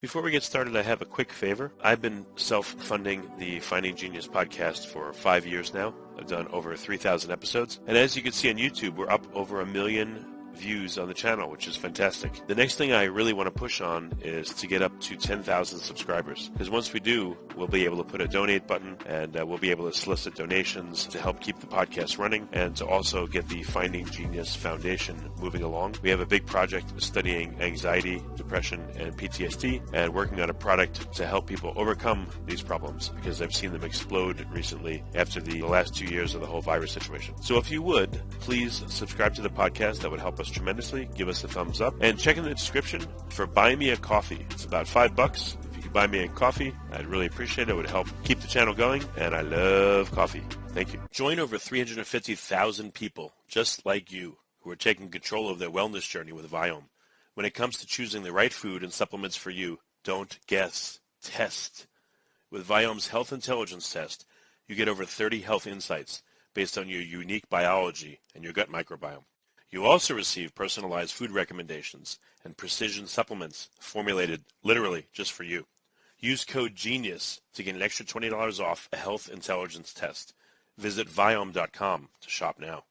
Before we get started, I have a quick favor. I've been self-funding the Finding Genius podcast for 5 years now. I've done over 3,000 episodes. And as you can see on YouTube, we're up over 1 million views on the channel, which is fantastic. The next thing I really want to push on is to get up to 10,000 subscribers. Because once we do, we'll be able to put a donate button and we'll be able to solicit donations to help keep the podcast running and to also get the Finding Genius Foundation moving along. We have a big project studying anxiety, depression, and PTSD and working on a product to help people overcome these problems because I've seen them explode recently after the last 2 years of the whole virus situation. So if you would, please subscribe to the podcast. That would help us tremendously. Give us a thumbs up and check in the description for Buy Me a Coffee. It's about $5. If you could buy me a coffee, I'd really appreciate it. It would help keep the channel going, and I love coffee. Thank you. Join over 350,000 people just like you who are taking control of their wellness journey with Viome. When it comes to choosing the right food and supplements for you, don't guess, test. With Viome's Health Intelligence Test, you get over 30 health insights based on your unique biology and your gut microbiome. You also receive personalized food recommendations and precision supplements formulated literally just for you. Use code GENIUS to get an extra $20 off a health intelligence test. Visit Viome.com to shop now.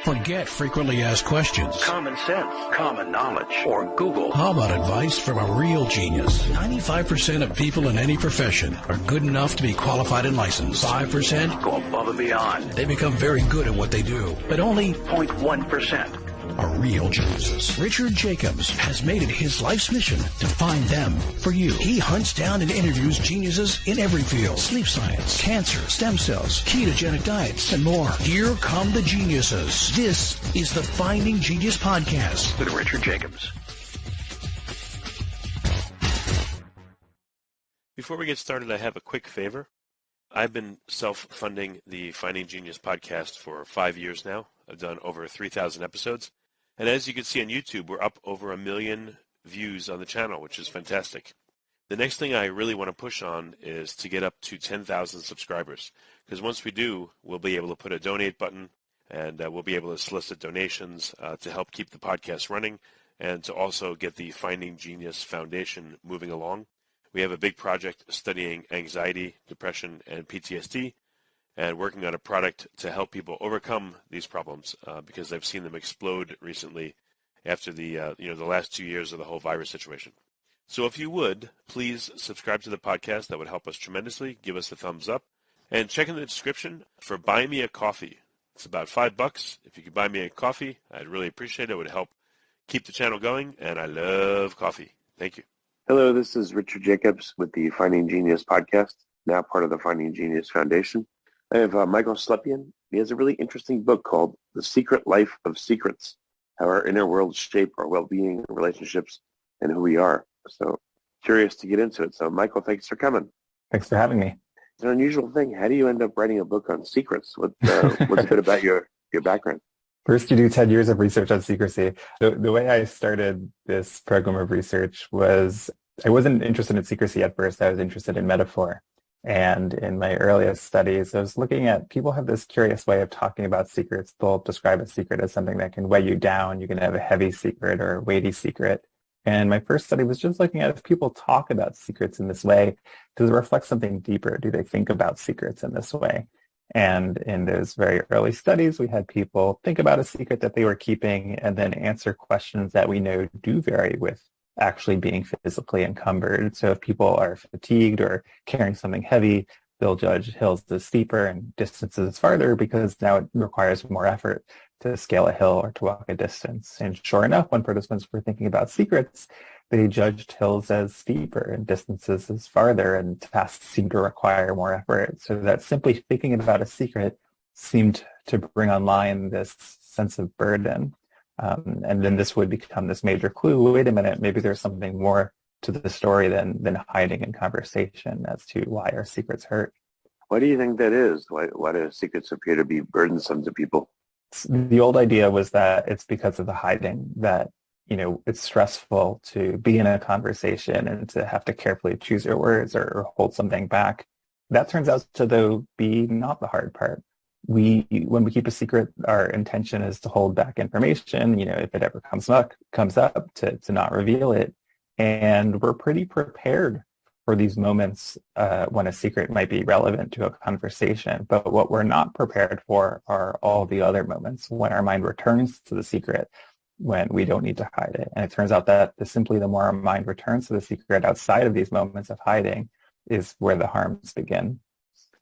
Forget frequently asked questions, common sense, common knowledge, or Google. How about advice from a real genius? 95% of people in any profession are good enough to be qualified and licensed. 5% go above and beyond. They become very good at what they do, but only 0.1% are real geniuses. Richard Jacobs has made it his life's mission to find them for you. He hunts down and interviews geniuses in every field: sleep science, cancer, stem cells, ketogenic diets, and more. Here come the geniuses. This is the Finding Genius Podcast with Richard Jacobs. Before we get started, I have a quick favor. I've been self-funding the Finding Genius podcast for 5 years now. I've done over 3,000 episodes. And as you can see on YouTube, we're up over 1 million views on the channel, which is fantastic. The next thing I really want to push on is to get up to 10,000 subscribers. Because once we do, we'll be able to put a donate button and we'll be able to solicit donations to help keep the podcast running and to also get the Finding Genius Foundation moving along. We have a big project studying anxiety, depression, and PTSD and working on a product to help people overcome these problems because I've seen them explode recently after the last 2 years of the whole virus situation. So if you would, please subscribe to the podcast. That would help us tremendously. Give us a thumbs up and check in the description for Buy Me a Coffee. It's about $5. If you could buy me a coffee, I'd really appreciate it. It would help keep the channel going, and I love coffee. Thank you. Hello, this is Richard Jacobs with the Finding Genius podcast, now part of the Finding Genius Foundation. I have Michael Slepian. He has a really interesting book called The Secret Life of Secrets, How Our Inner Worlds Shape Our Well-Being, Relationships, and Who We Are. So curious to get into it. So Michael, thanks for coming. Thanks for having me. It's an unusual thing. How do you end up writing a book on secrets? What's a bit about your background? First, you do 10 years of research on secrecy. The way I started this program of research was I wasn't interested in secrecy at first. I was interested in metaphor. And in my earliest studies, I was looking at people have this curious way of talking about secrets. They'll describe a secret as something that can weigh you down. You can have a heavy secret or a weighty secret. And my first study was just looking at if people talk about secrets in this way, does it reflect something deeper? Do they think about secrets in this way? And in those very early studies, we had people think about a secret that they were keeping and then answer questions that we know do vary with actually being physically encumbered. So if people are fatigued or carrying something heavy, they'll judge hills as steeper and distances farther because now it requires more effort to scale a hill or to walk a distance. And sure enough, when participants were thinking about secrets, they judged hills as steeper and distances as farther, and tasks seemed to require more effort. So that simply thinking about a secret seemed to bring online this sense of burden. And then this would become this major clue. Wait a minute, maybe there's something more to the story than hiding in conversation as to why our secrets hurt. Why do you think that is? Why do secrets appear to be burdensome to people? The old idea was that it's because of the hiding, that it's stressful to be in a conversation and to have to carefully choose your words or hold something back. That turns out to, though, be not the hard part. When we keep a secret, our intention is to hold back information. If it ever comes up to not reveal it. And we're pretty prepared for these moments when a secret might be relevant to a conversation. But what we're not prepared for are all the other moments when our mind returns to the secret when we don't need to hide it. And it turns out that simply the more our mind returns to the secret outside of these moments of hiding is where the harms begin.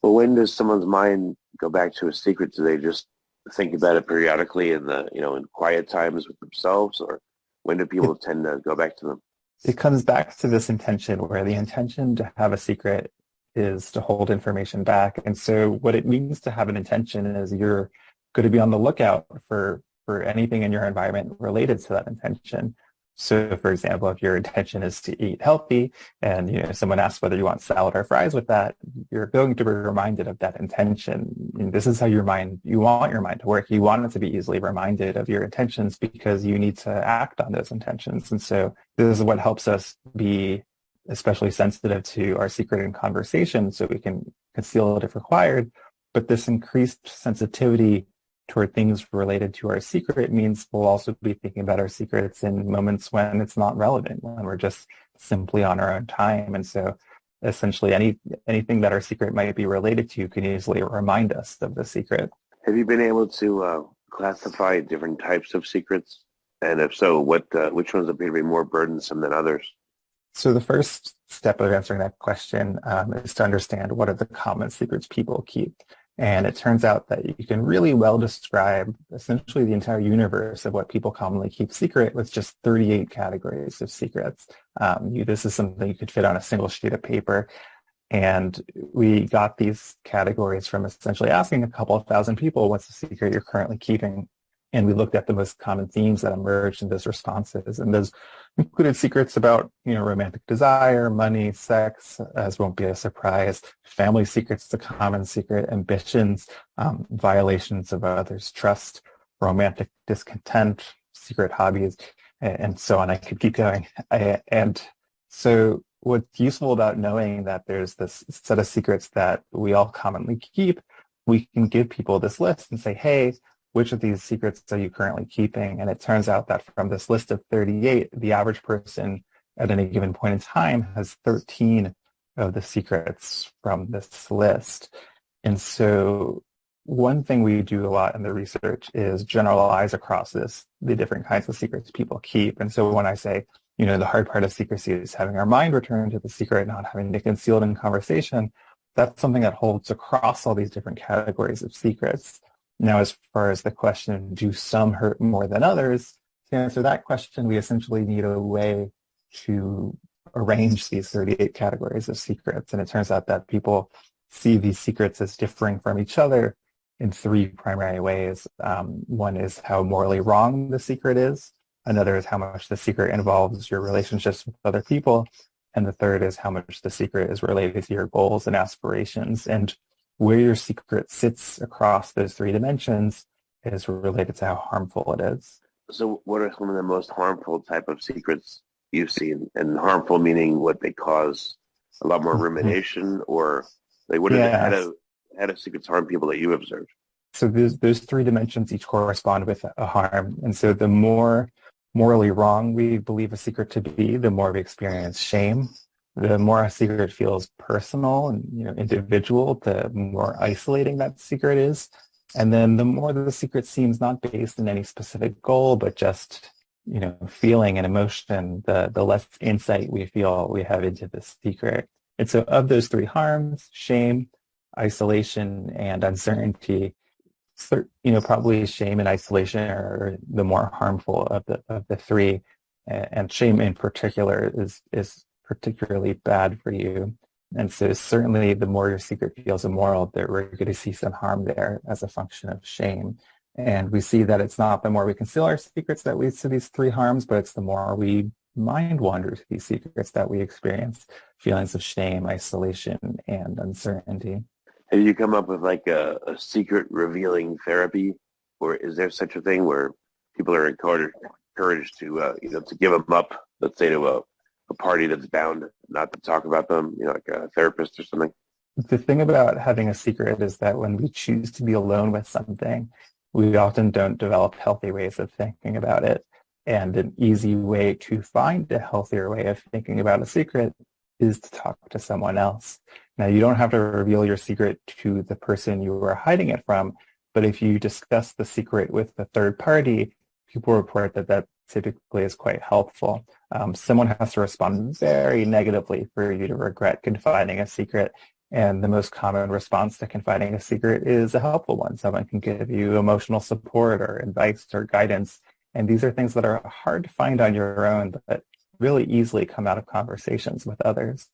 Well, when does someone's mind go back to a secret? Do they just think about it periodically in in quiet times with themselves, or when do people tend to go back to them? It comes back to this intention where the intention to have a secret is to hold information back. And so what it means to have an intention is you're going to be on the lookout for anything in your environment related to that intention. So for example, if your intention is to eat healthy and someone asks whether you want salad or fries with that, you're going to be reminded of that intention. And this is how you want your mind to work. You want it to be easily reminded of your intentions because you need to act on those intentions. And so this is what helps us be especially sensitive to our secret in conversation so we can conceal it if required. But this increased sensitivity toward things related to our secret means we'll also be thinking about our secrets in moments when it's not relevant, when we're just simply on our own time. And so essentially anything that our secret might be related to can easily remind us of the secret. Have you been able to classify different types of secrets? And if so, which ones appear to be more burdensome than others? So the first step of answering that question is to understand what are the common secrets people keep. And it turns out that you can really well describe essentially the entire universe of what people commonly keep secret with just 38 categories of secrets. This is something you could fit on a single sheet of paper. And we got these categories from essentially asking a couple of thousand people, what's the secret you're currently keeping? And we looked at the most common themes that emerged in those responses. And those included secrets about, romantic desire, money, sex, as won't be a surprise, family secrets, the common secret, ambitions, violations of others' trust, romantic discontent, secret hobbies, and so on. I could keep going. And so what's useful about knowing that there's this set of secrets that we all commonly keep, we can give people this list and say, hey, which of these secrets are you currently keeping? And it turns out that from this list of 38, the average person at any given point in time has 13 of the secrets from this list. And so one thing we do a lot in the research is generalize across the different kinds of secrets people keep. And so when I say, the hard part of secrecy is having our mind return to the secret, not having to conceal it in conversation, that's something that holds across all these different categories of secrets. Now, as far as the question, do some hurt more than others? To answer that question, we essentially need a way to arrange these 38 categories of secrets. And it turns out that people see these secrets as differing from each other in three primary ways. One is how morally wrong the secret is. Another is how much the secret involves your relationships with other people. And the third is how much the secret is related to your goals and aspirations. And where your secret sits across those three dimensions is related to how harmful it is. So what are some of the most harmful type of secrets you've seen? And harmful meaning what they cause a lot more rumination, or how do secrets harm people that you observed? So those three dimensions each correspond with a harm. And so the more morally wrong we believe a secret to be, the more we experience shame. The more a secret feels personal and individual, the more isolating that secret is. And then the more the secret seems not based in any specific goal, but just feeling and emotion, the less insight we feel we have into the secret. And so of those three harms, shame, isolation, and uncertainty, probably shame and isolation are the more harmful of the three. And shame in particular is particularly bad for you. And so certainly the more your secret feels immoral, that we're going to see some harm there as a function of shame. And we see that it's not the more we conceal our secrets that leads to these three harms, but it's the more we mind wander to these secrets that we experience feelings of shame, isolation, and uncertainty. Have you come up with like a secret revealing therapy, or is there such a thing where people are encouraged to give them up, let's say to a party that's bound not to talk about them, like a therapist or something? The thing about having a secret is that when we choose to be alone with something, we often don't develop healthy ways of thinking about it. And an easy way to find a healthier way of thinking about a secret is to talk to someone else. Now, you don't have to reveal your secret to the person you are hiding it from, but if you discuss the secret with a third party, people report that that typically is quite helpful. Someone has to respond very negatively for you to regret confiding a secret. And the most common response to confiding a secret is a helpful one. Someone can give you emotional support or advice or guidance. And these are things that are hard to find on your own, but really easily come out of conversations with others.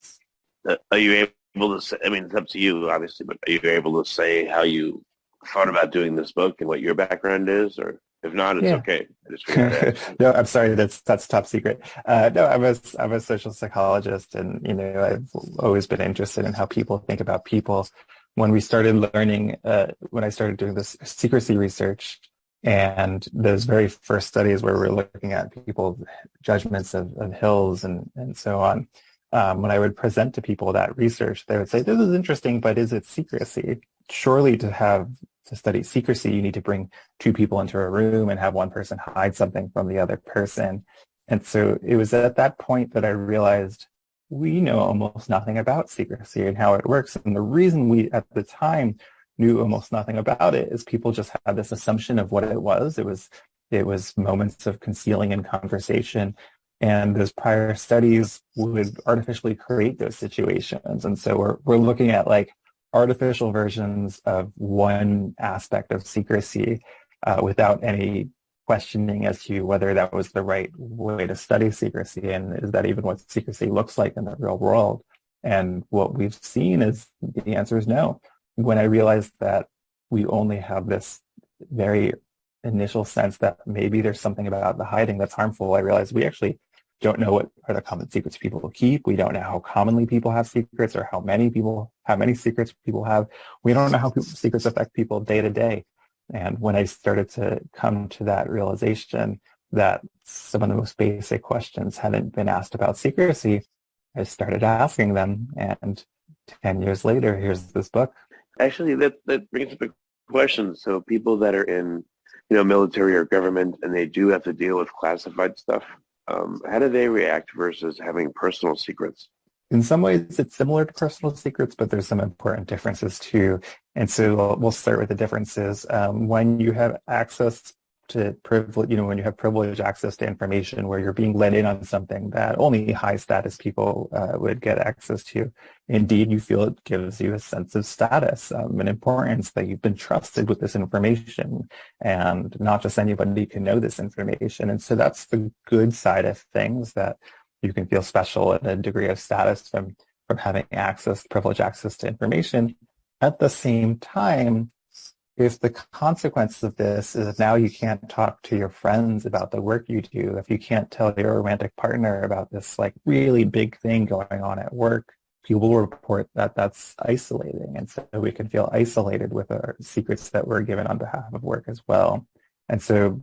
Are you able to say, I mean, it's up to you, obviously, but are you able to say how you thought about doing this book and what your background is? Or if not, it's okay. I just figured to ask. No, I'm sorry. That's top secret. No, I'm a social psychologist, and I've always been interested in how people think about people. When we started learning, when I started doing this secrecy research, and those very first studies where we're looking at people's judgments of hills and so on, when I would present to people that research, they would say, "This is interesting, but is it secrecy? Surely to study secrecy, you need to bring two people into a room and have one person hide something from the other person." And so it was at that point that I realized we know almost nothing about secrecy and how it works. And the reason we at the time knew almost nothing about it is people just had this assumption of what it was. It was moments of concealing in conversation. And those prior studies would artificially create those situations. And so we're looking at like artificial versions of one aspect of secrecy without any questioning as to whether that was the right way to study secrecy, and is that even what secrecy looks like in the real world. And what we've seen is the answer is no. When I realized that we only have this very initial sense that maybe there's something about the hiding that's harmful, I realized we actually don't know what are the common secrets people keep. We don't know how commonly people have secrets or how many secrets people have. We don't know how secrets affect people day to day. And when I started to come to that realization that some of the most basic questions hadn't been asked about secrecy, I started asking them. And 10 years later, here's this book. Actually, that brings up a question. So people that are in, military or government, and they do have to deal with classified stuff, how do they react versus having personal secrets? In some ways, it's similar to personal secrets, but there's some important differences too. And so we'll start with the differences. When you have access to privilege, when you have privileged access to information where you're being let in on something that only high status people would get access to, indeed, you feel it gives you a sense of status and importance that you've been trusted with this information, and not just anybody can know this information. And so that's the good side of things, that you can feel special and a degree of status from having privileged access to information. At the same time, if the consequence of this is now you can't talk to your friends about the work you do, if you can't tell your romantic partner about this like really big thing going on at work, people will report that that's isolating. And so we can feel isolated with our secrets that we're given on behalf of work as well. And so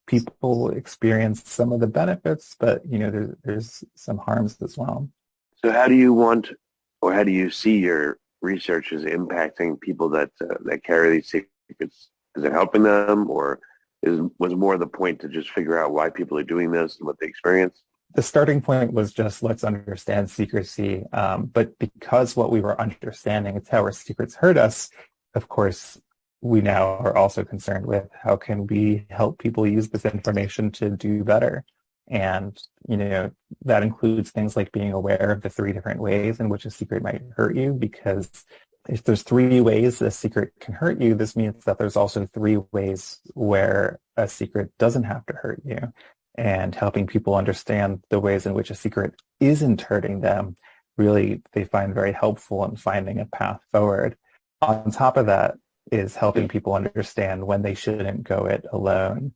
people experience some of the benefits, but there's some harms as well. So how do you see your research as impacting people that carry these secrets? Is it helping them, or was more the point to just figure out why people are doing this and what they experience? The starting point was just let's understand secrecy, but because what we were understanding is how our secrets hurt us, of course, we now are also concerned with how can we help people use this information to do better. And, that includes things like being aware of the 3 different ways in which a secret might hurt you, because if there's 3 ways a secret can hurt you, this means that there's also 3 ways where a secret doesn't have to hurt you. And helping people understand the ways in which a secret isn't hurting them, really, they find very helpful in finding a path forward. On top of that is helping people understand when they shouldn't go it alone,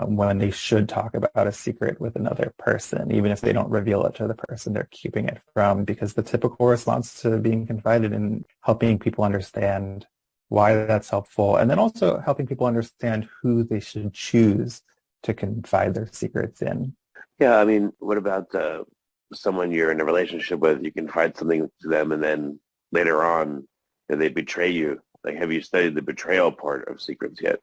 when they should talk about a secret with another person, even if they don't reveal it to the person they're keeping it from, because the typical response to being confided in, helping people understand why that's helpful, and then also helping people understand who they should choose to confide their secrets in. Yeah, I mean, what about someone you're in a relationship with? You confide something to them, and then later on, they betray you. Like, have you studied the betrayal part of secrets yet?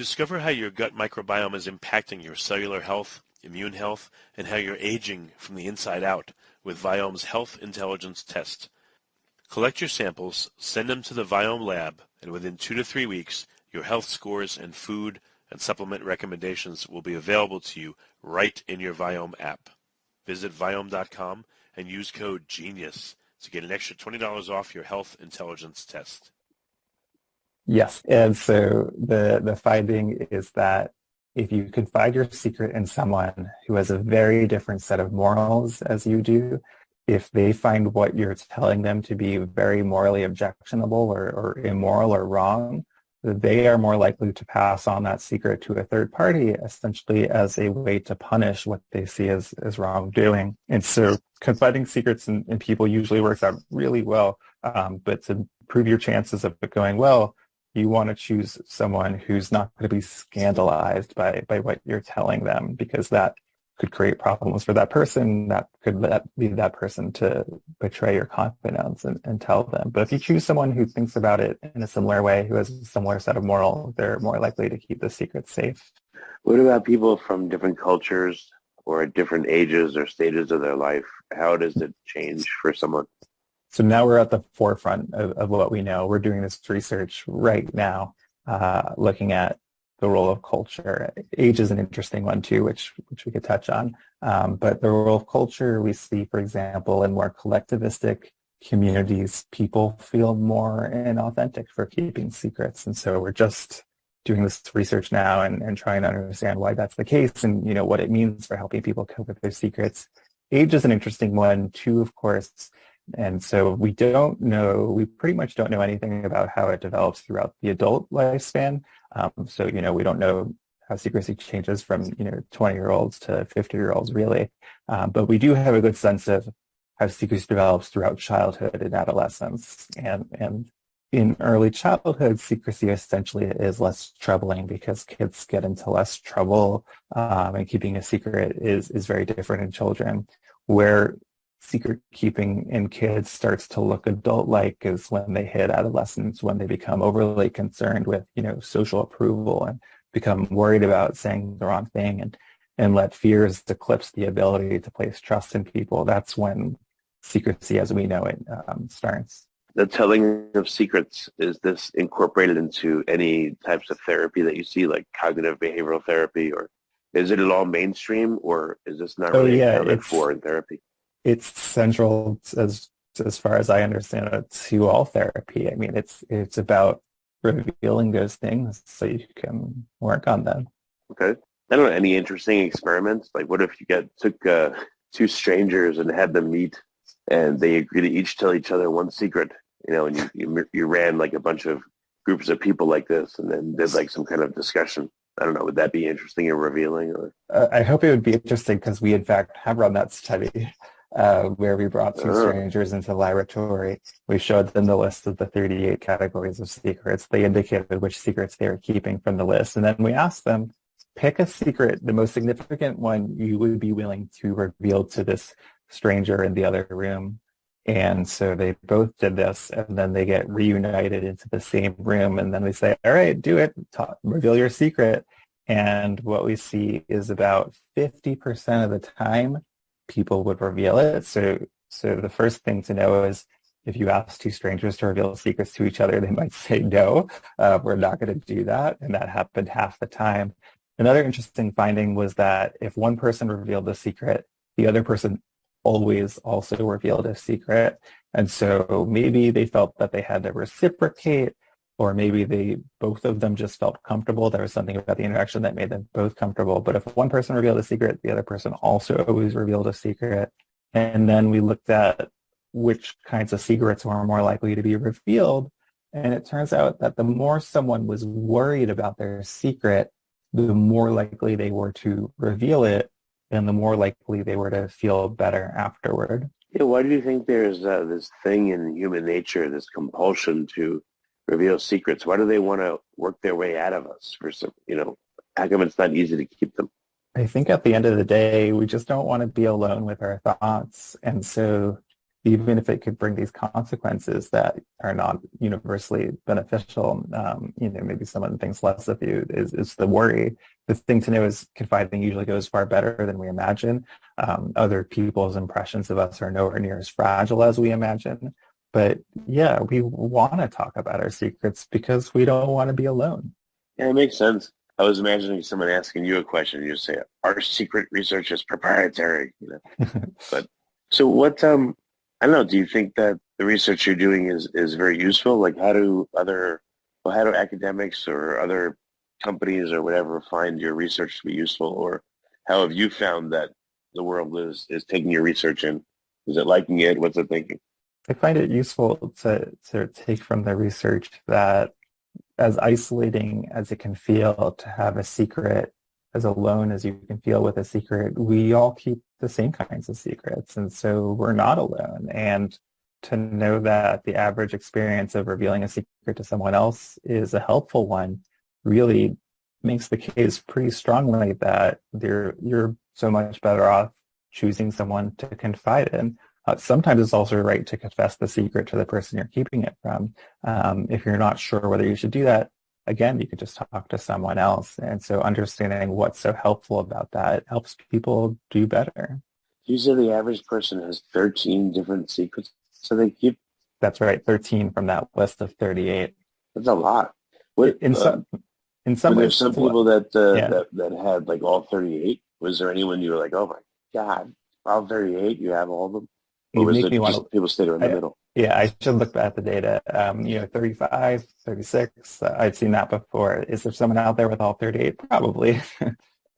Discover how your gut microbiome is impacting your cellular health, immune health, and how you're aging from the inside out with Viome's Health Intelligence Test. Collect your samples, send them to the Viome lab, and within 2 to 3 weeks, your health scores and food and supplement recommendations will be available to you right in your Viome app. Visit Viome.com and use code GENIUS to get an extra $20 off your Health Intelligence Test. Yes. And so the finding is that if you confide your secret in someone who has a very different set of morals as you do, if they find what you're telling them to be very morally objectionable or immoral or wrong, they are more likely to pass on that secret to a third party, essentially as a way to punish what they see as wrongdoing. And so confiding secrets in people usually works out really well. But to improve your chances of it going well, you want to choose someone who's not going to be scandalized by what you're telling them, because that could create problems for that person. That could lead that person to betray your confidence and tell them. But if you choose someone who thinks about it in a similar way, who has a similar set of morals, they're more likely to keep the secret safe. What about people from different cultures or at different ages or stages of their life? How does it change for someone? So now we're at the forefront of what we know. We're doing this research right now, looking at the role of culture. Age is an interesting one too, which we could touch on. But the role of culture, we see, for example, in more collectivistic communities, people feel more inauthentic for keeping secrets. And so we're just doing this research now and trying to understand why that's the case and, what it means for helping people cope with their secrets. Age is an interesting one too, of course. And so we pretty much don't know anything about how it develops throughout the adult lifespan. So we don't know how secrecy changes from, 20-year-olds to 50-year-olds really. But we do have a good sense of how secrecy develops throughout childhood and adolescence. And in early childhood, secrecy essentially is less troubling because kids get into less trouble, and keeping a secret is very different in children. Where secret keeping in kids starts to look adult-like is when they hit adolescence, when they become overly concerned with, social approval and become worried about saying the wrong thing and let fears eclipse the ability to place trust in people. That's when secrecy as we know it starts. The telling of secrets, is this incorporated into any types of therapy that you see, like cognitive behavioral therapy, or is it at all mainstream, or is this not really accounted for in therapy? It's central as far as I understand it to all therapy. I mean, it's about revealing those things so you can work on them. Okay. I don't know, any interesting experiments? Like what if you took two strangers and had them meet and they agree to each tell each other one secret, and you ran like a bunch of groups of people like this and then did like some kind of discussion. I don't know, would that be interesting or revealing? Or I hope it would be interesting because we in fact have run that study. Where we brought two strangers into the laboratory. We showed them the list of the 38 categories of secrets. They indicated which secrets they were keeping from the list. And then we asked them, pick a secret, the most significant one you would be willing to reveal to this stranger in the other room. And so they both did this, and then they get reunited into the same room. And then we say, all right, do it, reveal your secret. And what we see is about 50% of the time, people would reveal it. So the first thing to know is if you ask two strangers to reveal secrets to each other, they might say, no, we're not going to do that. And that happened half the time. Another interesting finding was that if one person revealed a secret, the other person always also revealed a secret. And so maybe they felt that they had to reciprocate, or maybe both of them just felt comfortable. There was something about the interaction that made them both comfortable. But if one person revealed a secret, the other person also always revealed a secret. And then we looked at which kinds of secrets were more likely to be revealed. And it turns out that the more someone was worried about their secret, the more likely they were to reveal it, and the more likely they were to feel better afterward. Yeah, why do you think there's this thing in human nature, this compulsion to reveal secrets? Why do they want to work their way out of us? For some, how come it's not easy to keep them? I think at the end of the day, we just don't want to be alone with our thoughts. And so even if it could bring these consequences that are not universally beneficial. Maybe someone thinks less of you is the worry. The thing to know is confiding usually goes far better than we imagine. Other people's impressions of us are nowhere near as fragile as we imagine. But yeah, we want to talk about our secrets because we don't want to be alone. Yeah, it makes sense. I was imagining someone asking you a question. You say, "Our secret research is proprietary." But so what? I don't know. Do you think that the research you're doing is very useful? Like, how do academics or other companies or whatever find your research to be useful, or how have you found that the world is taking your research in? Is it liking it? What's it thinking? I find it useful to take from the research that as isolating as it can feel to have a secret, as alone as you can feel with a secret, we all keep the same kinds of secrets. And so we're not alone. And to know that the average experience of revealing a secret to someone else is a helpful one really makes the case pretty strongly that you're so much better off choosing someone to confide in. Sometimes it's also right to confess the secret to the person you're keeping it from. If you're not sure whether you should do that, again, you could just talk to someone else. And so understanding what's so helpful about that helps people do better. You say the average person has 13 different secrets, so they keep. That's right, 13 from that list of 38. That's a lot. In some were there ways, some people that yeah. that had like all 38? Was there anyone you were like, oh my God, all 38? You have all of them? Or was it just people stayed around the middle? Yeah, I should look at the data. 35, 36, I've seen that before. Is there someone out there with all 38? Probably.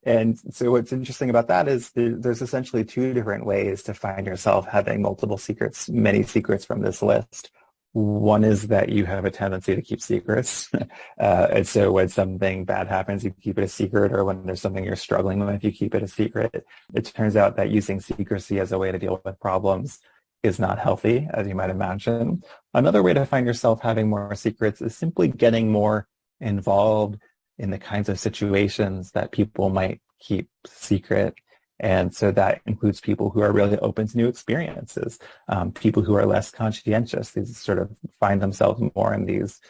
And so what's interesting about that is there's essentially two different ways to find yourself having multiple secrets, many secrets from this list. One is that you have a tendency to keep secrets. And so when something bad happens, you keep it a secret, or when there's something you're struggling with, you keep it a secret. It turns out that using secrecy as a way to deal with problems is not healthy, as you might imagine. Another way to find yourself having more secrets is simply getting more involved in the kinds of situations that people might keep secret. And so that includes people who are really open to new experiences, people who are less conscientious. These sort of find themselves more in these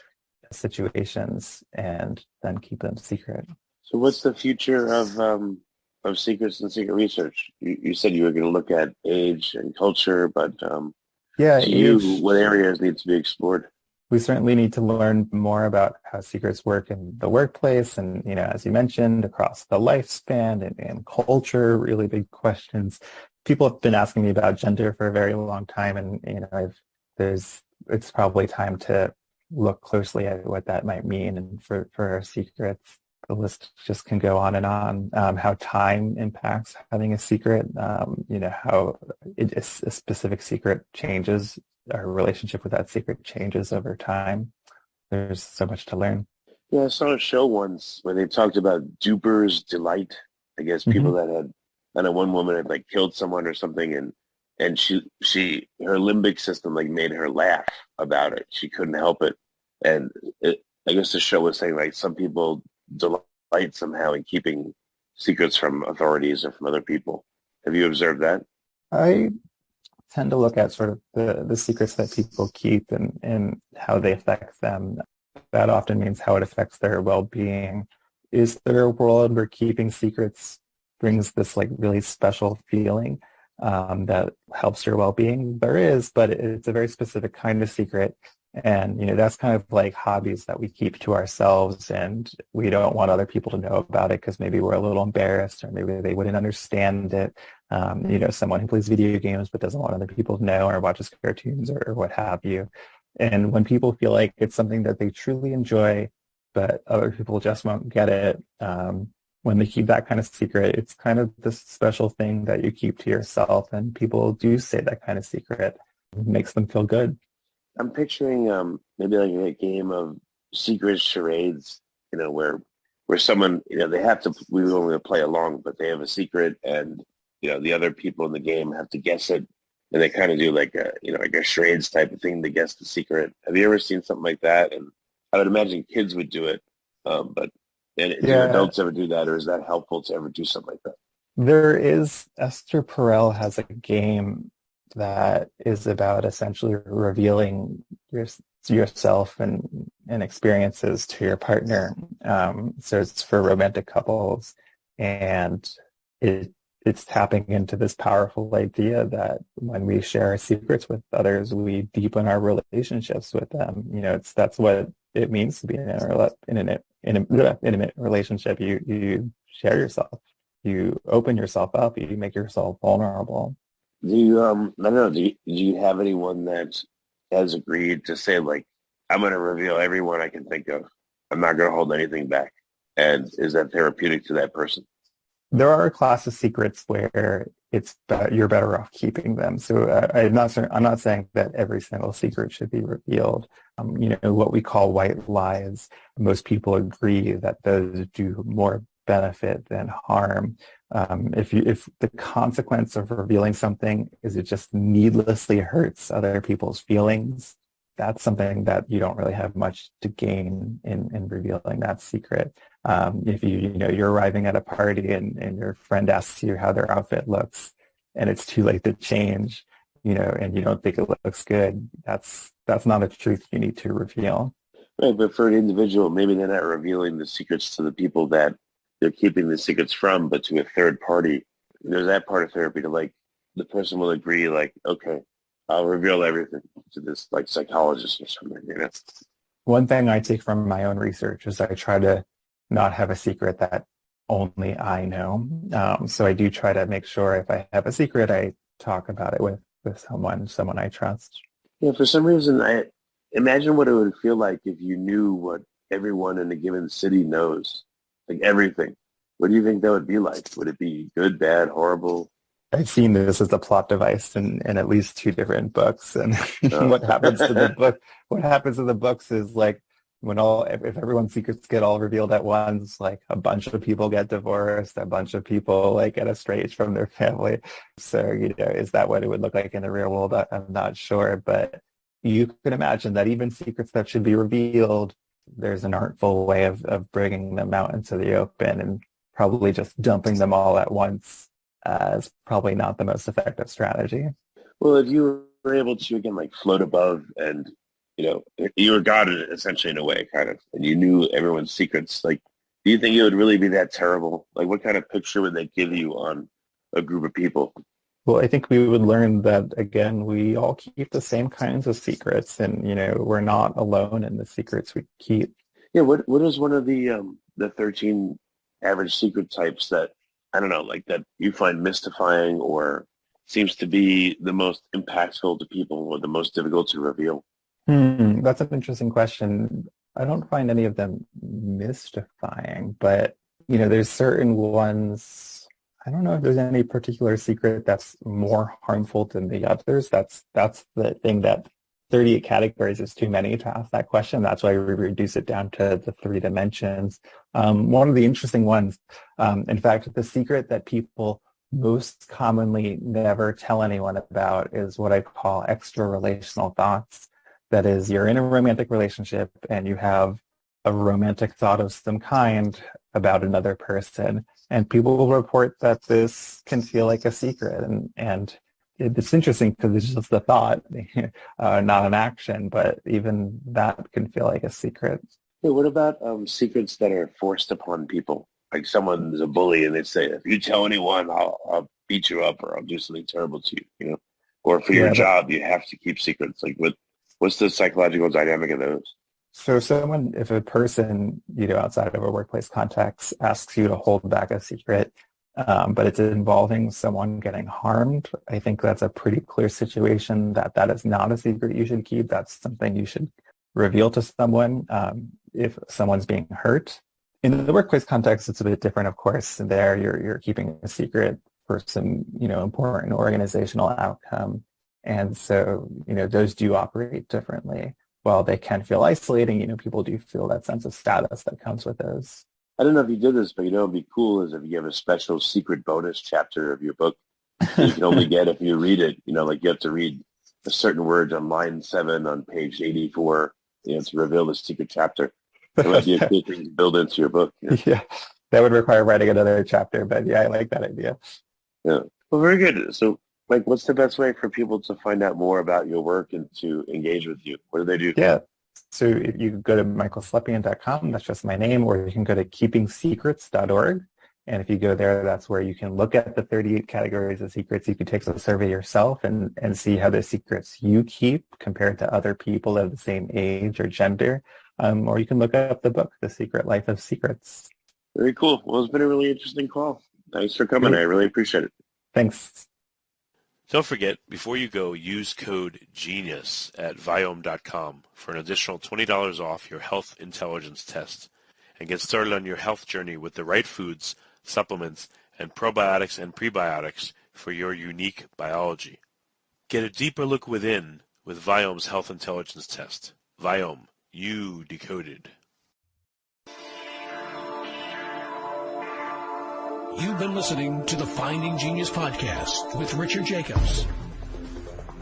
situations and then keep them secret. So what's the future of secrets and secret research? You said you were going to look at age and culture, but what areas need to be explored? We certainly need to learn more about how secrets work in the workplace and, as you mentioned, across the lifespan and culture, really big questions. People have been asking me about gender for a very long time, and, it's probably time to look closely at what that might mean. And for our secrets, the list just can go on and on. How time impacts having a secret, how a specific secret changes. Our relationship with that secret changes over time. There's so much to learn. Yeah, I saw a show once where they talked about duper's delight. I guess people that had, I know one woman had like killed someone or something, and she her limbic system like made her laugh about it. She couldn't help it, and I guess the show was saying like some people delight somehow in keeping secrets from authorities or from other people. Have you observed that? I tend to look at sort of the secrets that people keep and how they affect them. That often means how it affects their well-being. Is there a world where keeping secrets brings this like really special feeling that helps your well-being? There is, but it's a very specific kind of secret. And, that's kind of like hobbies that we keep to ourselves, and we don't want other people to know about it because maybe we're a little embarrassed, or maybe they wouldn't understand it. Someone who plays video games but doesn't want other people to know, or watches cartoons or what have you. And when people feel like it's something that they truly enjoy, but other people just won't get it, when they keep that kind of secret, it's kind of this special thing that you keep to yourself, and people do say that kind of secret. It makes them feel good. I'm picturing maybe like a game of secret charades, where someone, they have to, we only play along, but they have a secret, and the other people in the game have to guess it, and they kind of do like a charades type of thing to guess the secret. Have you ever seen something like that? And I would imagine kids would do it, but do adults ever do that, or is that helpful to ever do something like that? There is. Esther Perel has a game that is about essentially revealing yourself and experiences to your partner. So it's for romantic couples, and it's tapping into this powerful idea that when we share our secrets with others, we deepen our relationships with them. That's what it means to be in an intimate relationship. You share yourself, you open yourself up, you make yourself vulnerable. Do you, I don't know, do you have anyone that has agreed to say, like, I'm going to reveal everyone I can think of. I'm not going to hold anything back. And is that therapeutic to that person? There are a class of secrets where you're better off keeping them. So I'm not saying that every single secret should be revealed. What we call white lies, most people agree that those do more benefit than harm. If the consequence of revealing something is it just needlessly hurts other people's feelings, that's something that you don't really have much to gain in revealing that secret. If you're arriving at a party and your friend asks you how their outfit looks and it's too late to change, and you don't think it looks good, that's not a truth you need to reveal. Right, but for an individual, maybe they're not revealing the secrets to the people that they're keeping the secrets from, but to a third party. There's that part of therapy to, like, the person will agree, like, okay, I'll reveal everything to this, like, psychologist or something. One thing I take from my own research is I try to not have a secret that only I know. So I do try to make sure if I have a secret, I talk about it with someone I trust. Yeah, for some reason, I imagine what it would feel like if you knew what everyone in a given city knows, like everything. What do you think that would be like? Would it be good, bad, horrible? I've seen this as a plot device in at least 2 different books. And what happens to the books is, like, if everyone's secrets get all revealed at once, like, a bunch of people get divorced, a bunch of people, like, get estranged from their family. So, is that what it would look like in the real world? I'm not sure, but you can imagine that even secrets that should be revealed, there's an artful way of bringing them out into the open, and probably just dumping them all at once is probably not the most effective strategy. Well, if you were able to, again, like, float above and, you were God essentially in a way, kind of, and you knew everyone's secrets, like, do you think it would really be that terrible? Like, what kind of picture would they give you on a group of people? Well, I think we would learn that, again, we all keep the same kinds of secrets, and, we're not alone in the secrets we keep. Yeah, what is one of the 13 average secret types that, I don't know, like, that you find mystifying or seems to be the most impactful to people or the most difficult to reveal? That's an interesting question. I don't find any of them mystifying, but, there's certain ones. I don't know if there's any particular secret that's more harmful than the others. That's the thing, that 38 categories is too many to ask that question. That's why we reduce it down to the 3 dimensions. One of the interesting ones, in fact, the secret that people most commonly never tell anyone about is what I call extra relational thoughts. That is, you're in a romantic relationship and you have a romantic thought of some kind about another person, and people will report that this can feel like a secret. And it's interesting because it's just a thought, not an action, but even that can feel like a secret. Yeah, what about secrets that are forced upon people? Like, someone's a bully and they say, if you tell anyone, I'll beat you up or I'll do something terrible to you, Or for your job, you have to keep secrets. Like, what's the psychological dynamic of those? So if a person, outside of a workplace context asks you to hold back a secret, but it's involving someone getting harmed, I think that's a pretty clear situation that is not a secret you should keep. That's something you should reveal to someone if someone's being hurt. In the workplace context, it's a bit different, of course. There, you're keeping a secret for some, important organizational outcome. And so, those do operate differently. While they can feel isolating, people do feel that sense of status that comes with those. I don't know if you did this, but it'd be cool is if you have a special secret bonus chapter of your book that you can only get if you read it. Like, you have to read a certain word on line 7 on page 84, to reveal the secret chapter. It might be a cool thing to build into your book. Yeah, that would require writing another chapter, but yeah, I like that idea. Yeah. Well, very good. So Like, what's the best way for people to find out more about your work and to engage with you? What do they do? Yeah. So if you go to michaelslepian.com, that's just my name, or you can go to keepingsecrets.org. And if you go there, that's where you can look at the 38 categories of secrets. You can take the survey yourself and see how the secrets you keep compared to other people of the same age or gender. Or you can look up the book, The Secret Life of Secrets. Very cool. Well, it's been a really interesting call. Thanks for coming. I really appreciate it. Thanks. Don't forget, before you go, use code GENIUS at Viome.com for an additional $20 off your health intelligence test, and get started on your health journey with the right foods, supplements, and probiotics and prebiotics for your unique biology. Get a deeper look within with Viome's health intelligence test. Viome, you decoded. You've been listening to the Finding Genius podcast with Richard Jacobs.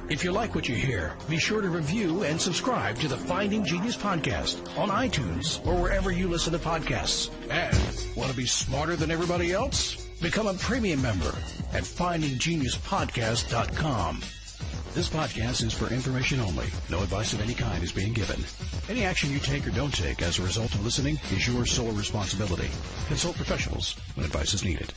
If you like what you hear, be sure to review and subscribe to the Finding Genius podcast on iTunes or wherever you listen to podcasts. And want to be smarter than everybody else? Become a premium member at findinggeniuspodcast.com. This podcast is for information only. No advice of any kind is being given. Any action you take or don't take as a result of listening is your sole responsibility. Consult professionals when advice is needed.